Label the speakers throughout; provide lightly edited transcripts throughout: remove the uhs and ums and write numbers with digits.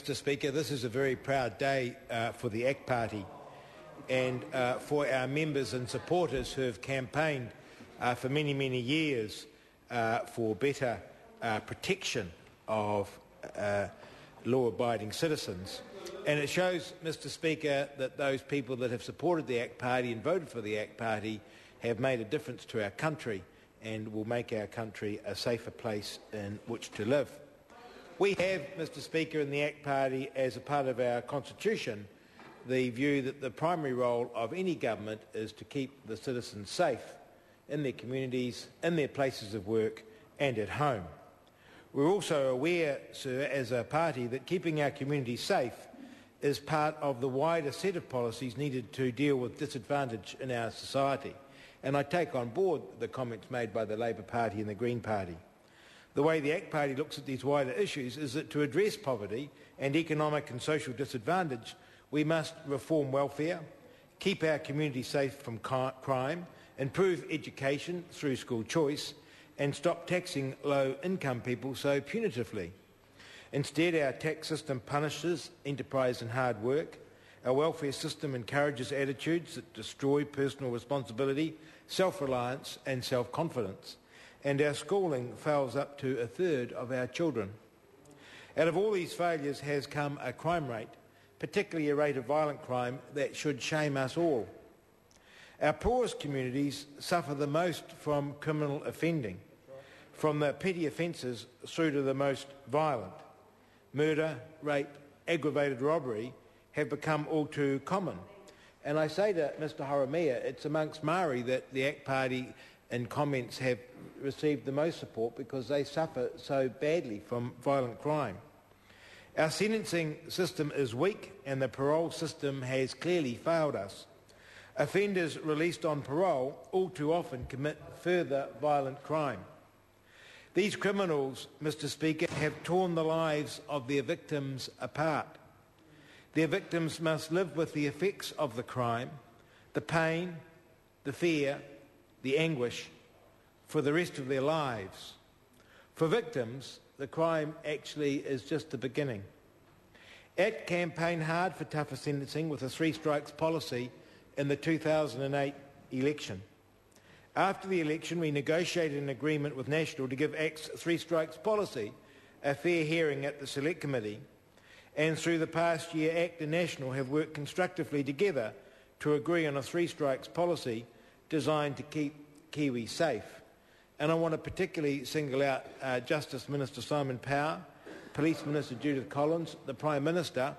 Speaker 1: Mr Speaker, this is a very proud day for the ACT Party and for our members and supporters who have campaigned for many, many years for better protection of law-abiding citizens. And it shows, Mr Speaker, that those people that have supported the ACT Party and voted for the ACT Party have made a difference to our country and will make our country a safer place in which to live. We have, Mr Speaker, in the ACT Party, as a part of our constitution, the view that the primary role of any government is to keep the citizens safe in their communities, in their places of work and at home. We're also aware, sir, as a party, that keeping our communities safe is part of the wider set of policies needed to deal with disadvantage in our society. And I take on board the comments made by the Labor Party and the Green Party. The way the ACT Party looks at these wider issues is that to address poverty and economic and social disadvantage, we must reform welfare, keep our communities safe from crime, improve education through school choice, and stop taxing low-income people so punitively. Instead, our tax system punishes enterprise and hard work. Our welfare system encourages attitudes that destroy personal responsibility, self-reliance and self-confidence. And our schooling fails up to a third of our children. Out of all these failures has come a crime rate, particularly a rate of violent crime, that should shame us all. Our poorest communities suffer the most from criminal offending, from the petty offences through to the most violent. Murder, rape, aggravated robbery have become all too common. And I say to Mr Horomia, it's amongst Māori that the ACT Party in comments have received the most support because they suffer so badly from violent crime. Our sentencing system is weak and the parole system has clearly failed us. Offenders released on parole all too often commit further violent crime. These criminals, Mr Speaker, have torn the lives of their victims apart. Their victims must live with the effects of the crime, the pain, the fear, the anguish for the rest of their lives. For victims, the crime actually is just the beginning. ACT campaigned hard for tougher sentencing with a three strikes policy in the 2008 election. After the election, we negotiated an agreement with National to give ACT's three strikes policy a fair hearing at the Select Committee, and through the past year, ACT and National have worked constructively together to agree on a three strikes policy designed to keep Kiwis safe. And I want to particularly single out Justice Minister Simon Power, Police Minister Judith Collins, the Prime Minister,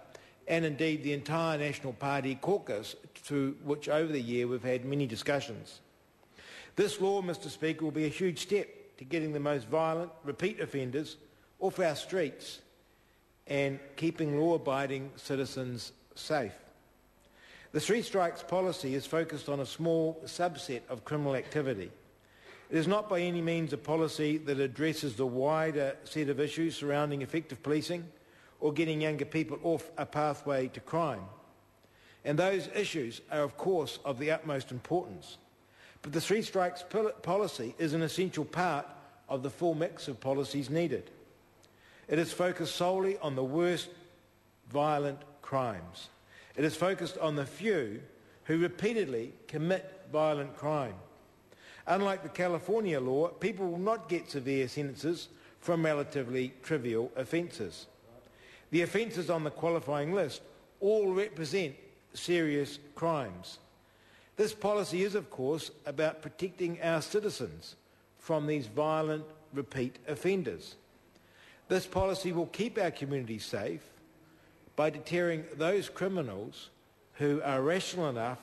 Speaker 1: and indeed the entire National Party caucus, through which over the year we've had many discussions. This law, Mr Speaker, will be a huge step to getting the most violent, repeat offenders off our streets and keeping law-abiding citizens safe. The three strikes policy is focused on a small subset of criminal activity. It is not by any means a policy that addresses the wider set of issues surrounding effective policing or getting younger people off a pathway to crime. And those issues are, of course, of the utmost importance. But the three strikes policy is an essential part of the full mix of policies needed. It is focused solely on the worst violent crimes. It is focused on the few who repeatedly commit violent crime. Unlike the California law, people will not get severe sentences from relatively trivial offences. The offences on the qualifying list all represent serious crimes. This policy is, of course, about protecting our citizens from these violent repeat offenders. This policy will keep our communities safe by deterring those criminals who are rational enough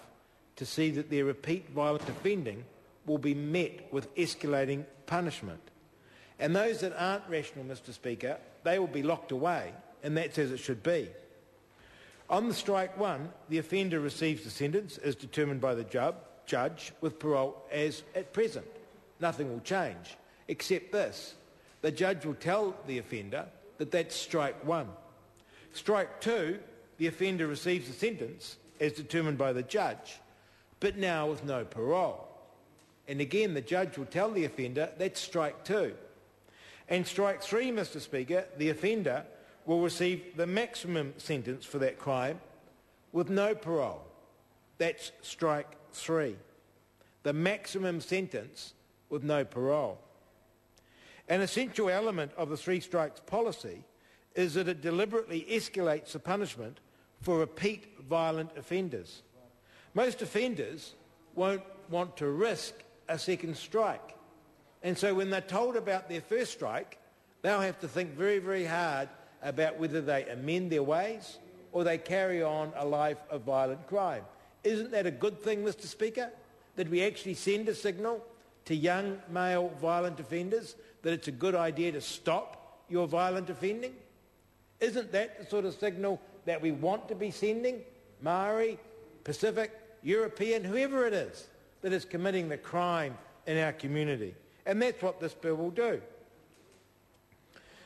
Speaker 1: to see that their repeat violent offending will be met with escalating punishment. And those that aren't rational, Mr Speaker, they will be locked away, and that's as it should be. On the strike one, the offender receives the sentence as determined by the judge with parole as at present. Nothing will change, except this. The judge will tell the offender that that's strike one. Strike two, the offender receives the sentence as determined by the judge, but now with no parole. And again, the judge will tell the offender that's strike two. And strike three, Mr Speaker, the offender will receive the maximum sentence for that crime with no parole. That's strike 3. The maximum sentence with no parole. An essential element of the three strikes policy is that it deliberately escalates the punishment for repeat violent offenders. Most offenders won't want to risk a second strike. And so when they're told about their first strike, they'll have to think very, very hard about whether they amend their ways or they carry on a life of violent crime. Isn't that a good thing, Mr. Speaker, that we actually send a signal to young male violent offenders that it's a good idea to stop your violent offending? Isn't that the sort of signal that we want to be sending? Maori, Pacific, European, whoever it is that is committing the crime in our community. And that's what this bill will do.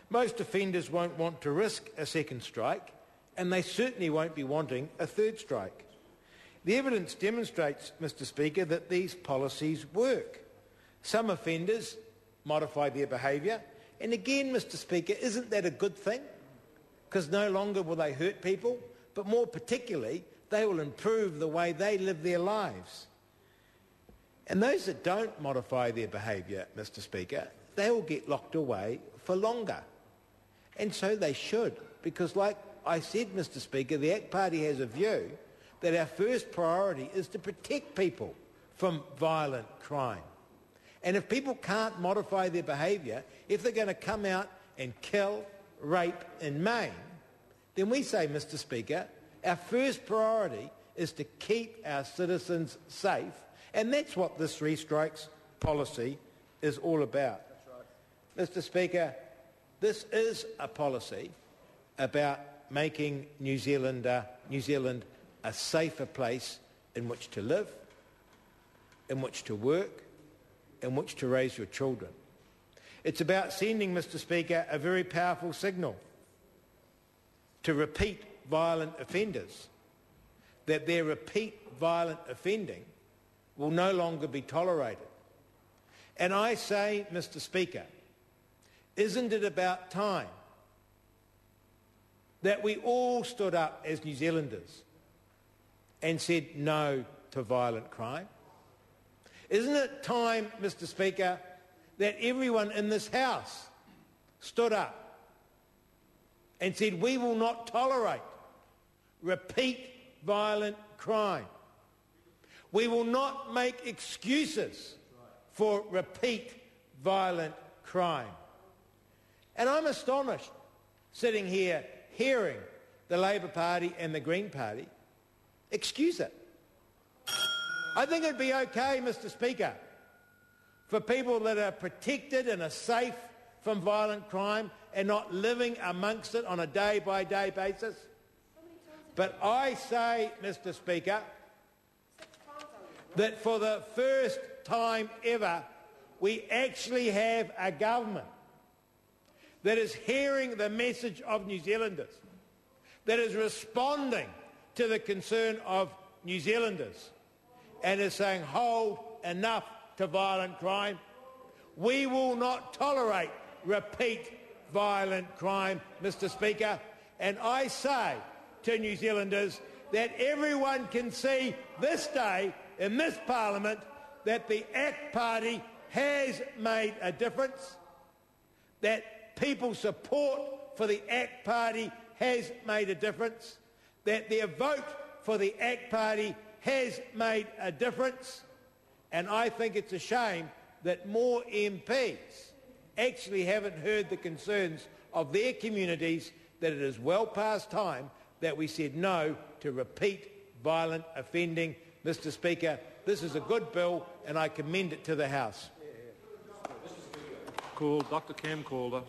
Speaker 1: Most offenders won't want to risk a second strike, and they certainly won't be wanting a third strike. The evidence demonstrates, Mr. Speaker, that these policies work. Some offenders modify their behaviour, and again, Mr. Speaker, isn't that a good thing? Because no longer will they hurt people, but more particularly, they will improve the way they live their lives. And those that don't modify their behaviour, Mr. Speaker, they will get locked away for longer. And so they should, because like I said, Mr. Speaker, the ACT Party has a view that our first priority is to protect people from violent crime. And if people can't modify their behaviour, if they're going to come out and kill, rape and maim, then we say, Mr. Speaker, our first priority is to keep our citizens safe, and that's what this three strikes policy is all about. Right. Mr. Speaker, this is a policy about making New Zealand a safer place in which to live, in which to work, in which to raise your children. It's about sending, Mr. Speaker, a very powerful signal to repeat violent offenders that their repeat violent offending will no longer be tolerated. And I say, Mr. Speaker, isn't it about time that we all stood up as New Zealanders and said no to violent crime? Isn't it time, Mr. Speaker, that everyone in this House stood up and said we will not tolerate repeat violent crime? We will not make excuses for repeat violent crime. And I'm astonished sitting here hearing the Labour Party and the Green Party excuse it. I think it'd be okay, Mr. Speaker, for people that are protected and are safe from violent crime and not living amongst it on a day-by-day basis. But I say, Mr. Speaker, that for the first time ever, we actually have a government that is hearing the message of New Zealanders, that is responding to the concern of New Zealanders, and is saying, hold, enough to violent crime. We will not tolerate repeat violent crime, Mr. Speaker. And I say to New Zealanders that everyone can see this day in this Parliament that the ACT Party has made a difference, that people's support for the ACT Party has made a difference, that their vote for the ACT Party has made a difference. And I think it's a shame that more MPs actually haven't heard the concerns of their communities, that it is well past time that we said no to repeat violent offending. Mr. Speaker, this is a good bill and I commend it to the House.
Speaker 2: Call Dr. Cam Calder.